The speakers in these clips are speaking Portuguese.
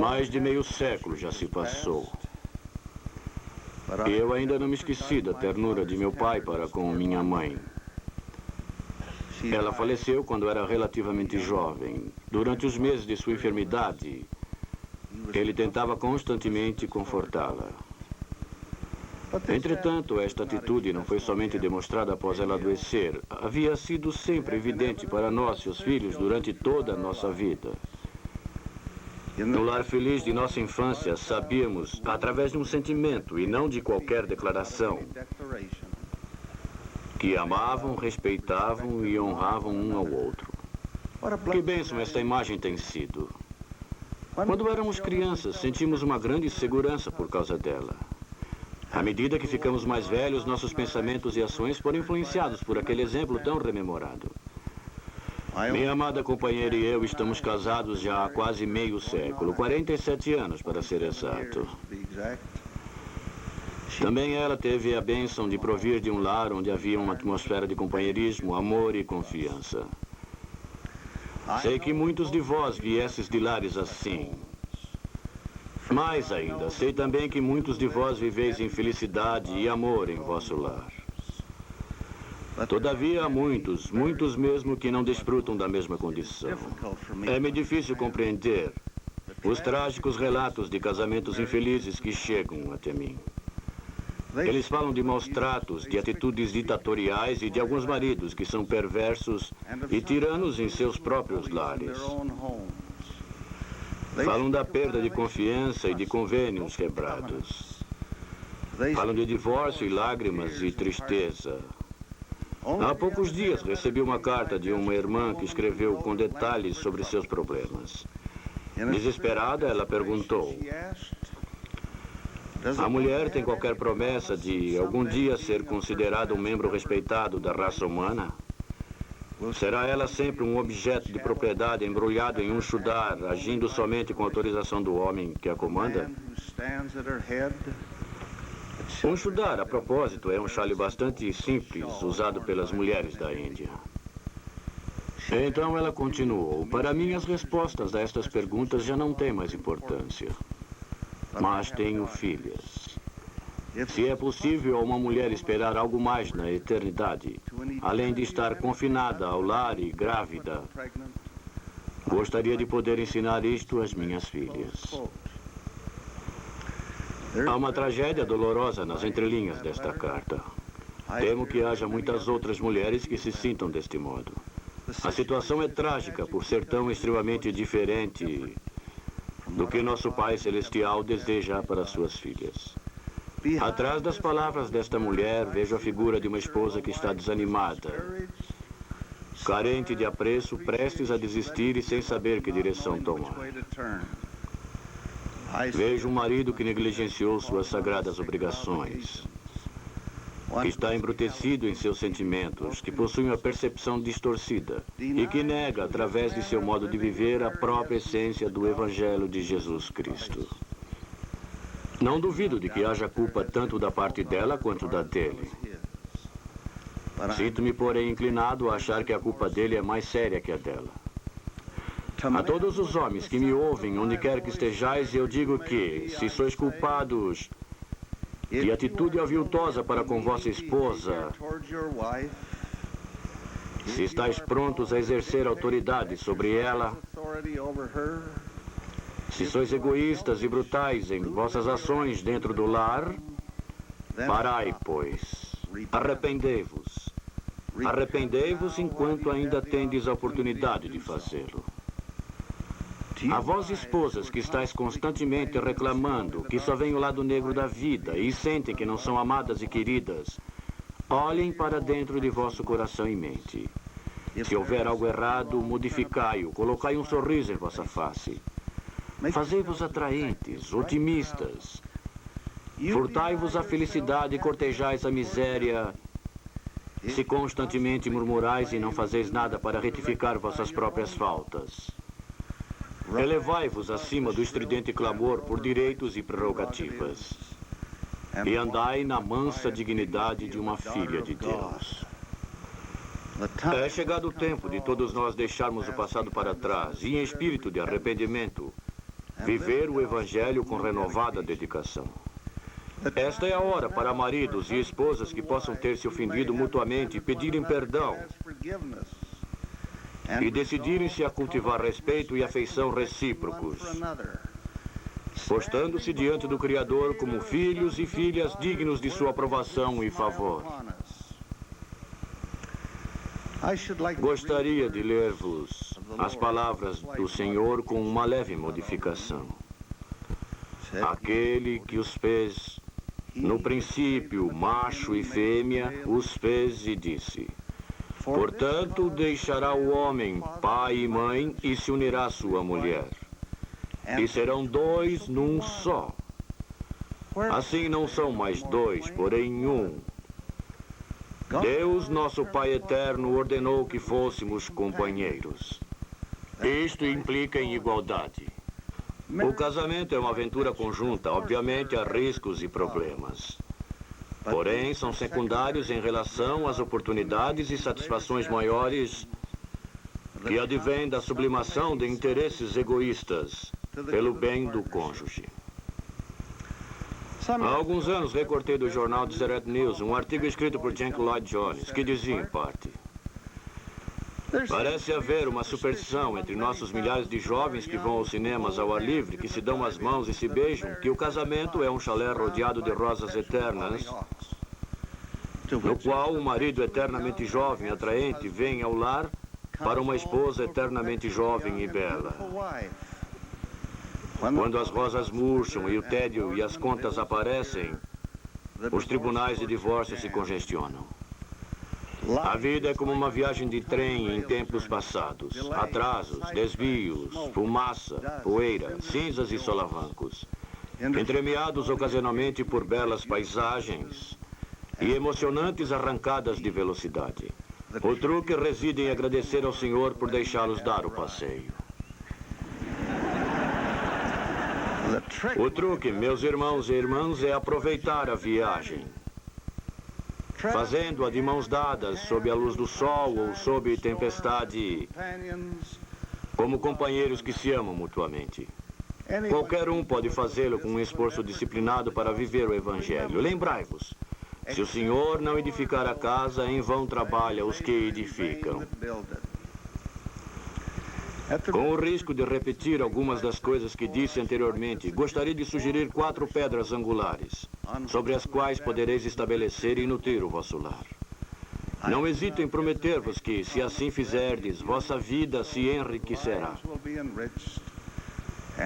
Mais de meio século já se passou. E eu ainda não me esqueci da ternura de meu pai para com minha mãe. Ela faleceu quando era relativamente jovem. Durante os meses de sua enfermidade, ele tentava constantemente confortá-la. Entretanto, esta atitude não foi somente demonstrada após ela adoecer. Havia sido sempre evidente para nós, seus filhos, durante toda a nossa vida. No lar feliz de nossa infância, sabíamos, através de um sentimento e não de qualquer declaração, que amavam, respeitavam e honravam um ao outro. Que bênção esta imagem tem sido. Quando éramos crianças, sentimos uma grande segurança por causa dela. À medida que ficamos mais velhos, nossos pensamentos e ações foram influenciados por aquele exemplo tão rememorado. Minha amada companheira e eu estamos casados já há quase meio século, 47 anos para ser exato. Também ela teve a bênção de provir de um lar onde havia uma atmosfera de companheirismo, amor e confiança. Sei que muitos de vós viesses de lares assim. Mais ainda, sei também que muitos de vós viveis em felicidade e amor em vosso lar. Todavia, há muitos mesmo que não desfrutam da mesma condição. É-me difícil compreender os trágicos relatos de casamentos infelizes que chegam até mim. Eles falam de maus tratos, de atitudes ditatoriais e de alguns maridos que são perversos e tiranos em seus próprios lares. Falam da perda de confiança e de convênios quebrados. Falam de divórcio e lágrimas e tristeza. Há poucos dias recebi uma carta de uma irmã que escreveu com detalhes sobre seus problemas. Desesperada, ela perguntou: a mulher tem qualquer promessa de algum dia ser considerada um membro respeitado da raça humana? Será ela sempre um objeto de propriedade embrulhado em um chudar, agindo somente com autorização do homem que a comanda? Um chudar, a propósito, é um chale bastante simples, usado pelas mulheres da Índia. Então ela continuou: para mim as respostas a estas perguntas já não têm mais importância. Mas tenho filhas. Se é possível a uma mulher esperar algo mais na eternidade, além de estar confinada ao lar e grávida, gostaria de poder ensinar isto às minhas filhas. Há uma tragédia dolorosa nas entrelinhas desta carta. Temo que haja muitas outras mulheres que se sintam deste modo. A situação é trágica por ser tão extremamente diferente do que nosso Pai Celestial deseja para suas filhas. Atrás das palavras desta mulher, vejo a figura de uma esposa que está desanimada, carente de apreço, prestes a desistir e sem saber que direção tomar. Vejo um marido que negligenciou suas sagradas obrigações, que está embrutecido em seus sentimentos, que possui uma percepção distorcida e que nega, através de seu modo de viver, a própria essência do Evangelho de Jesus Cristo. Não duvido de que haja culpa tanto da parte dela quanto da dele. Sinto-me, porém, inclinado a achar que a culpa dele é mais séria que a dela. A todos os homens que me ouvem, onde quer que estejais, eu digo que, se sois culpados de atitude aviltosa para com vossa esposa, se estáis prontos a exercer autoridade sobre ela, se sois egoístas e brutais em vossas ações dentro do lar, parai, pois. Arrependei-vos. Arrependei-vos enquanto ainda tendes a oportunidade de fazê-lo. A vós, esposas, que estáis constantemente reclamando que só vem o lado negro da vida e sentem que não são amadas e queridas, olhem para dentro de vosso coração e mente. Se houver algo errado, modificai-o, colocai um sorriso em vossa face. Fazei-vos atraentes, otimistas. Furtai-vos a felicidade e cortejais a miséria. Se constantemente murmurais e não fazeis nada para retificar vossas próprias faltas. Elevai-vos acima do estridente clamor por direitos e prerrogativas. E andai na mansa dignidade de uma filha de Deus. É chegado o tempo de todos nós deixarmos o passado para trás e, em espírito de arrependimento, viver o Evangelho com renovada dedicação. Esta é a hora para maridos e esposas que possam ter se ofendido mutuamente e pedirem perdão e decidirem-se a cultivar respeito e afeição recíprocos, postando-se diante do Criador como filhos e filhas dignos de sua aprovação e favor. Gostaria de ler-vos as palavras do Senhor com uma leve modificação. Aquele que os fez, no princípio, macho e fêmea, os fez e disse: portanto, deixará o homem pai e mãe e se unirá à sua mulher, e serão dois num só. Assim não são mais dois, porém um. Deus, nosso Pai eterno, ordenou que fôssemos companheiros. Isto implica em igualdade. O casamento é uma aventura conjunta, obviamente há riscos e problemas. Porém, são secundários em relação às oportunidades e satisfações maiores que advêm da sublimação de interesses egoístas pelo bem do cônjuge. Há alguns anos recortei do jornal Deseret News um artigo escrito por Jack Lloyd Jones, que dizia em parte: parece haver uma superstição entre nossos milhares de jovens que vão aos cinemas ao ar livre, que se dão as mãos e se beijam, que o casamento é um chalé rodeado de rosas eternas, no qual um marido eternamente jovem e atraente vem ao lar para uma esposa eternamente jovem e bela. Quando as rosas murcham e o tédio e as contas aparecem, os tribunais de divórcio se congestionam. A vida é como uma viagem de trem em tempos passados. Atrasos, desvios, fumaça, poeira, cinzas e solavancos, entremeados ocasionalmente por belas paisagens e emocionantes arrancadas de velocidade. O truque reside em agradecer ao Senhor por deixá-los dar o passeio. O truque, meus irmãos e irmãs, é aproveitar a viagem, fazendo-a de mãos dadas, sob a luz do sol ou sob tempestade, como companheiros que se amam mutuamente. Qualquer um pode fazê-lo com um esforço disciplinado para viver o Evangelho. Lembrai-vos, se o Senhor não edificar a casa, em vão trabalha os que edificam. Com o risco de repetir algumas das coisas que disse anteriormente, gostaria de sugerir 4 pedras angulares, sobre as quais podereis estabelecer e nutrir o vosso lar. Não hesito em prometer-vos que, se assim fizerdes, vossa vida se enriquecerá,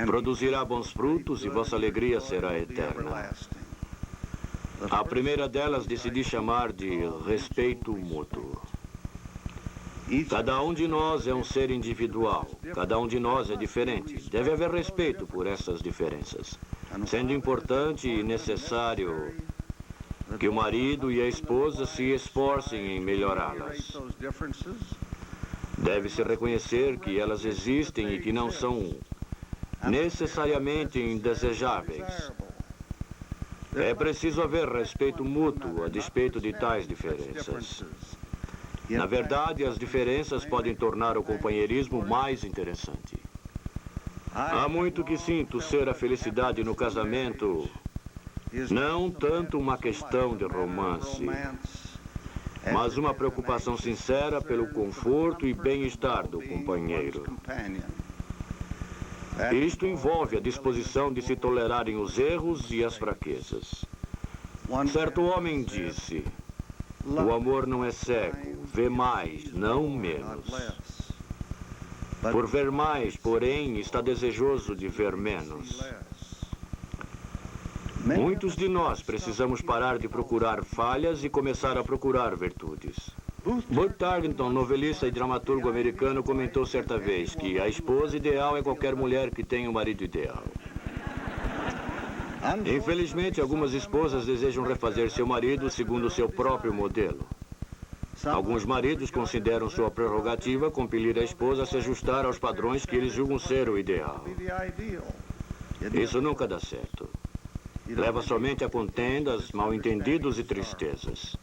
produzirá bons frutos e vossa alegria será eterna. A primeira delas decidi chamar de respeito mútuo. Cada um de nós é um ser individual, cada um de nós é diferente. Deve haver respeito por essas diferenças, sendo importante e necessário que o marido e a esposa se esforcem em melhorá-las. Deve-se reconhecer que elas existem e que não são necessariamente indesejáveis. É preciso haver respeito mútuo a despeito de tais diferenças. Na verdade, as diferenças podem tornar o companheirismo mais interessante. Há muito que sinto ser a felicidade no casamento, não tanto uma questão de romance, mas uma preocupação sincera pelo conforto e bem-estar do companheiro. Isto envolve a disposição de se tolerarem os erros e as fraquezas. Certo homem disse: o amor não é cego, vê mais, não menos. Por ver mais, porém, está desejoso de ver menos. Muitos de nós precisamos parar de procurar falhas e começar a procurar virtudes. Burt Tarkington, novelista e dramaturgo americano, comentou certa vez que a esposa ideal é qualquer mulher que tenha um marido ideal. Infelizmente, algumas esposas desejam refazer seu marido segundo seu próprio modelo. Alguns maridos consideram sua prerrogativa compelir a esposa a se ajustar aos padrões que eles julgam ser o ideal. Isso nunca dá certo. Leva somente a contendas, mal-entendidos e tristezas.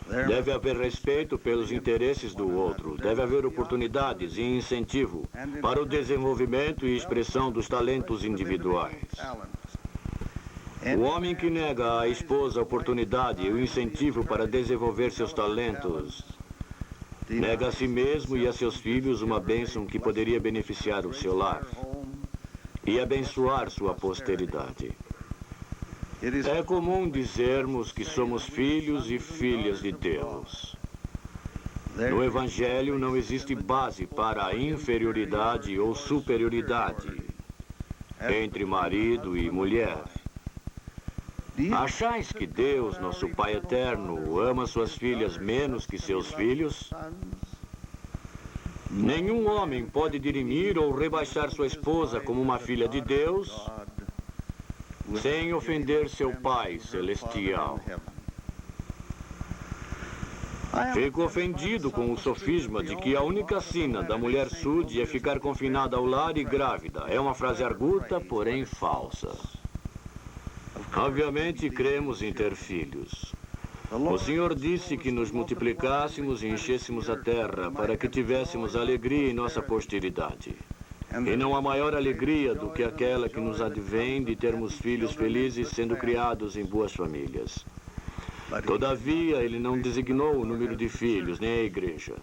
Deve haver respeito pelos interesses do outro. Deve haver oportunidades e incentivo para o desenvolvimento e expressão dos talentos individuais. O homem que nega à esposa a oportunidade e o incentivo para desenvolver seus talentos, nega a si mesmo e a seus filhos uma bênção que poderia beneficiar o seu lar e abençoar sua posteridade. É comum dizermos que somos filhos e filhas de Deus. No Evangelho não existe base para a inferioridade ou superioridade entre marido e mulher. Achais que Deus, nosso Pai eterno, ama suas filhas menos que seus filhos? Nenhum homem pode dirimir ou rebaixar sua esposa como uma filha de Deus sem ofender seu Pai celestial. Fico ofendido com o sofisma de que a única sina da mulher sude é ficar confinada ao lar e grávida. É uma frase arguta, porém falsa. Obviamente, cremos em ter filhos. O Senhor disse que nos multiplicássemos e enchêssemos a terra para que tivéssemos alegria em nossa posteridade. E não há maior alegria do que aquela que nos advém de termos filhos felizes sendo criados em boas famílias. Todavia, Ele não designou o número de filhos, nem a igreja.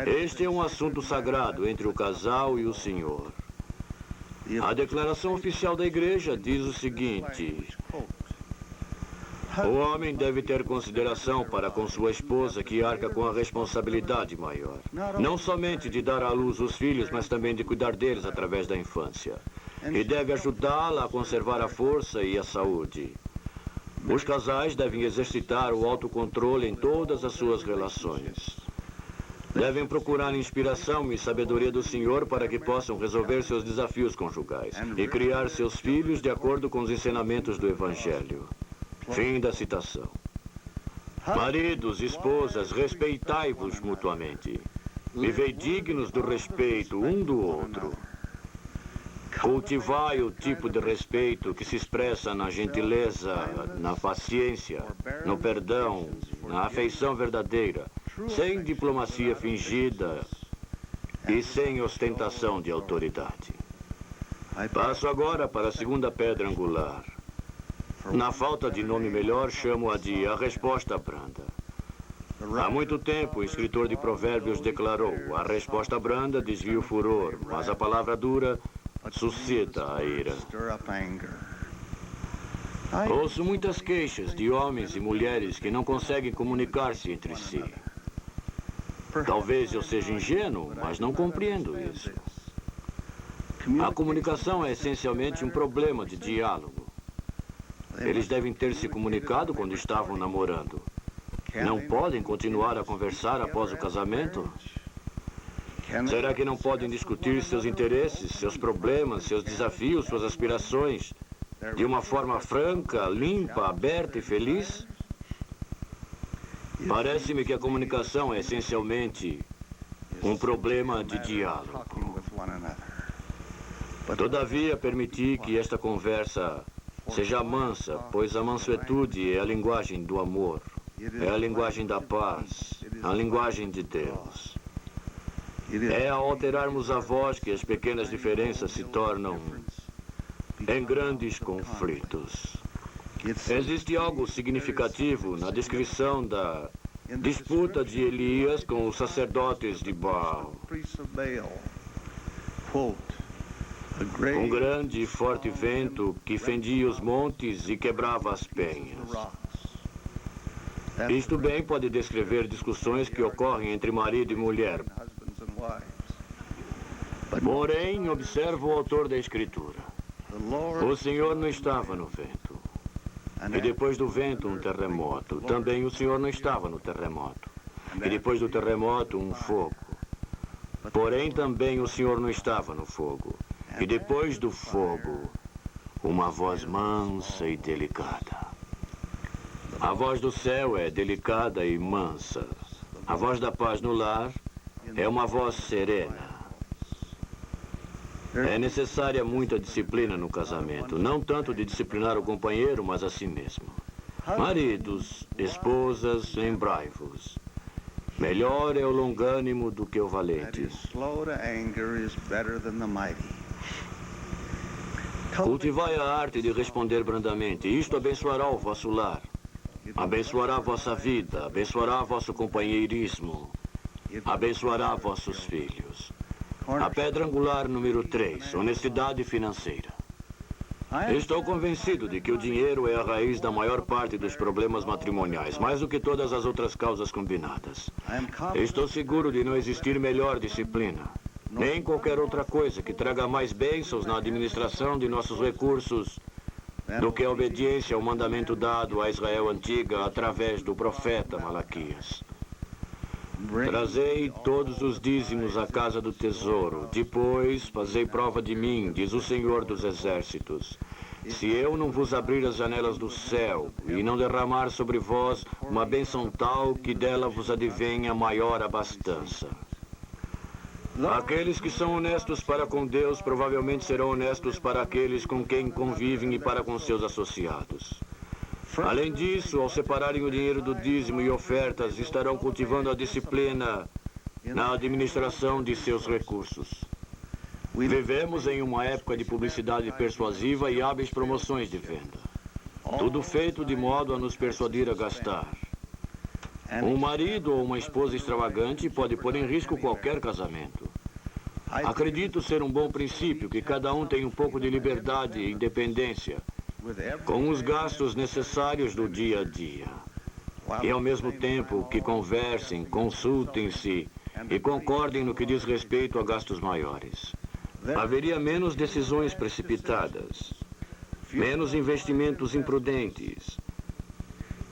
Este é um assunto sagrado entre o casal e o Senhor. A declaração oficial da igreja diz o seguinte: o homem deve ter consideração para com sua esposa, que arca com a responsabilidade maior. Não somente de dar à luz os filhos, mas também de cuidar deles através da infância. E deve ajudá-la a conservar a força e a saúde. Os casais devem exercitar o autocontrole em todas as suas relações. Devem procurar inspiração e sabedoria do Senhor para que possam resolver seus desafios conjugais e criar seus filhos de acordo com os ensinamentos do Evangelho. Fim da citação. Maridos, esposas, respeitai-vos mutuamente. Vivei dignos do respeito um do outro. Cultivai o tipo de respeito que se expressa na gentileza, na paciência, no perdão, na afeição verdadeira, sem diplomacia fingida e sem ostentação de autoridade. Passo agora para a segunda pedra angular. Na falta de nome melhor, chamo-a de a resposta branda. Há muito tempo, o escritor de Provérbios declarou: a resposta branda desvia o furor, mas a palavra dura suscita a ira. Ouço muitas queixas de homens e mulheres que não conseguem comunicar-se entre si. Talvez eu seja ingênuo, mas não compreendo isso. A comunicação é essencialmente um problema de diálogo. Eles devem ter se comunicado quando estavam namorando. Não podem continuar a conversar após o casamento? Será que não podem discutir seus interesses, seus problemas, seus desafios, suas aspirações de uma forma franca, limpa, aberta e feliz? Parece-me que a comunicação é essencialmente um problema de diálogo. Todavia, permiti que esta conversa seja mansa, pois a mansuetude é a linguagem do amor, é a linguagem da paz, a linguagem de Deus. É ao alterarmos a voz que as pequenas diferenças se tornam em grandes conflitos. Existe algo significativo na descrição da disputa de Elias com os sacerdotes de Baal. Um grande e forte vento que fendia os montes e quebrava as penhas. Isto bem pode descrever discussões que ocorrem entre marido e mulher. Porém, observa o autor da Escritura. O Senhor não estava no vento. E depois do vento, um terremoto. Também o Senhor não estava no terremoto. E depois do terremoto, um fogo. Porém, também o Senhor não estava no fogo. E depois do fogo, uma voz mansa e delicada. A voz do céu é delicada e mansa. A voz da paz no lar é uma voz serena. É necessária muita disciplina no casamento. Não tanto de disciplinar o companheiro, mas a si mesmo. Maridos, esposas, lembrai-vos. Melhor é o longânimo do que o valente. Cultivai a arte de responder brandamente. Isto abençoará o vosso lar. Abençoará vossa vida. Abençoará vosso companheirismo. Abençoará vossos filhos. A pedra angular número 3, honestidade financeira. Estou convencido de que o dinheiro é a raiz da maior parte dos problemas matrimoniais, mais do que todas as outras causas combinadas. Estou seguro de não existir melhor disciplina, nem qualquer outra coisa que traga mais bênçãos na administração de nossos recursos do que a obediência ao mandamento dado a Israel antiga através do profeta Malaquias. Trazei todos os dízimos à casa do tesouro. Depois fazei prova de mim, diz o Senhor dos Exércitos. Se eu não vos abrir as janelas do céu e não derramar sobre vós uma bênção tal que dela vos advenha maior abastança. Aqueles que são honestos para com Deus provavelmente serão honestos para aqueles com quem convivem e para com seus associados. Além disso, ao separarem o dinheiro do dízimo e ofertas, estarão cultivando a disciplina na administração de seus recursos. Vivemos em uma época de publicidade persuasiva e hábeis promoções de venda. Tudo feito de modo a nos persuadir a gastar. Um marido ou uma esposa extravagante pode pôr em risco qualquer casamento. Acredito ser um bom princípio que cada um tenha um pouco de liberdade e independência, com os gastos necessários do dia a dia. E ao mesmo tempo que conversem, consultem-se e concordem no que diz respeito a gastos maiores. Haveria menos decisões precipitadas, menos investimentos imprudentes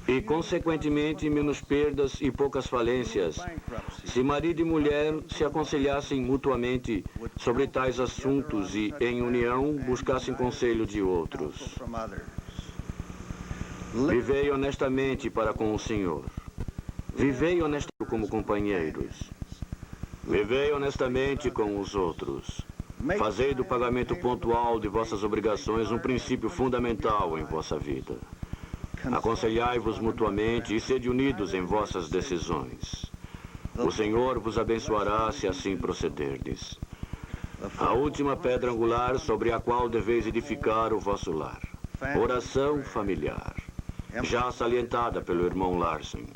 e, consequentemente, menos perdas e poucas falências, se marido e mulher se aconselhassem mutuamente sobre tais assuntos e, em união, buscassem conselho de outros. Vivei honestamente para com o Senhor. Vivei honestamente como companheiros. Vivei honestamente com os outros. Fazei do pagamento pontual de vossas obrigações um princípio fundamental em vossa vida. Aconselhai-vos mutuamente e sede unidos em vossas decisões. O Senhor vos abençoará se assim procederdes. A última pedra angular sobre a qual deveis edificar o vosso lar. Oração familiar, já salientada pelo irmão Larsen.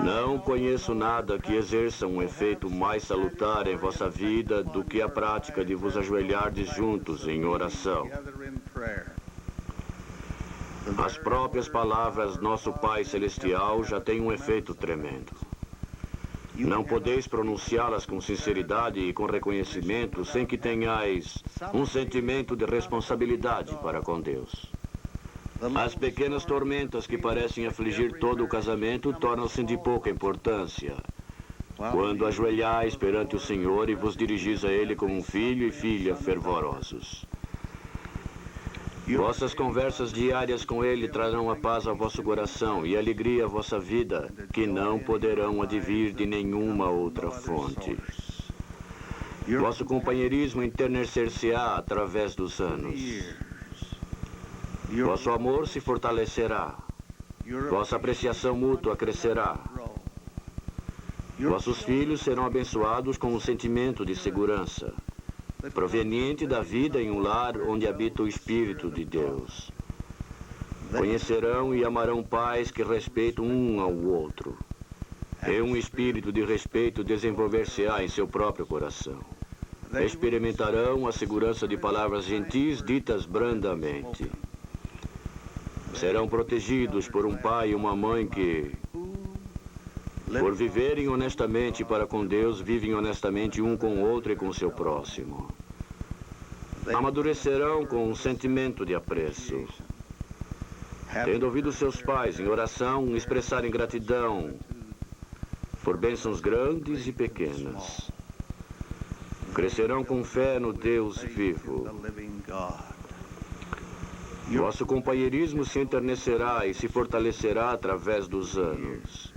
Não conheço nada que exerça um efeito mais salutar em vossa vida do que a prática de vos ajoelhardes juntos em oração. As próprias palavras Nosso Pai Celestial já têm um efeito tremendo. Não podeis pronunciá-las com sinceridade e com reconhecimento sem que tenhais um sentimento de responsabilidade para com Deus. As pequenas tormentas que parecem afligir todo o casamento tornam-se de pouca importância quando ajoelhais perante o Senhor e vos dirigis a Ele como um filho e filha fervorosos. Vossas conversas diárias com Ele trarão a paz ao vosso coração e alegria à vossa vida, que não poderão advir de nenhuma outra fonte. Vosso companheirismo enternecer-se-á através dos anos. Vosso amor se fortalecerá. Vossa apreciação mútua crescerá. Vossos filhos serão abençoados com um sentimento de segurança, proveniente da vida em um lar onde habita o Espírito de Deus. Conhecerão e amarão pais que respeitam um ao outro. E um espírito de respeito desenvolver-se-á em seu próprio coração. Experimentarão a segurança de palavras gentis ditas brandamente. Serão protegidos por um pai e uma mãe que, por viverem honestamente para com Deus, vivem honestamente um com o outro e com o seu próximo. Amadurecerão com um sentimento de apreço. Tendo ouvido seus pais em oração expressarem gratidão por bênçãos grandes e pequenas. Crescerão com fé no Deus vivo. Vosso companheirismo se enternecerá e se fortalecerá através dos anos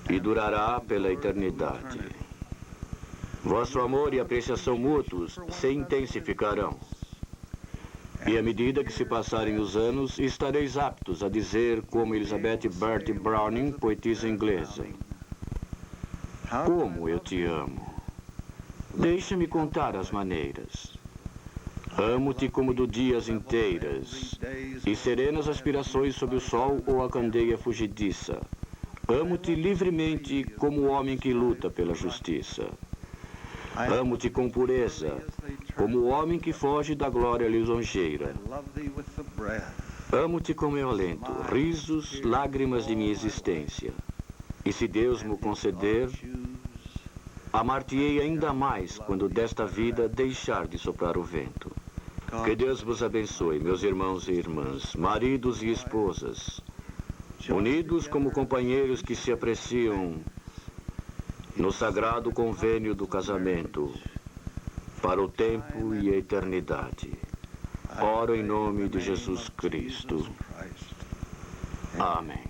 e durará pela eternidade. Vosso amor e apreciação mútuos se intensificarão. E à medida que se passarem os anos, estareis aptos a dizer como Elizabeth Bertie Browning, poetisa inglesa: como eu te amo. Deixa-me contar as maneiras. Amo-te como do dias inteiras, e serenas aspirações sob o sol ou a candeia fugidiça. Amo-te livremente como o homem que luta pela justiça. Amo-te com pureza, como o homem que foge da glória lisonjeira. Amo-te com meu alento, risos, lágrimas de minha existência. E se Deus me conceder, amar-te-ei ainda mais quando desta vida deixar de soprar o vento. Que Deus vos abençoe, meus irmãos e irmãs, maridos e esposas, unidos como companheiros que se apreciam no sagrado convênio do casamento, para o tempo e a eternidade. Oro em nome de Jesus Cristo. Amém.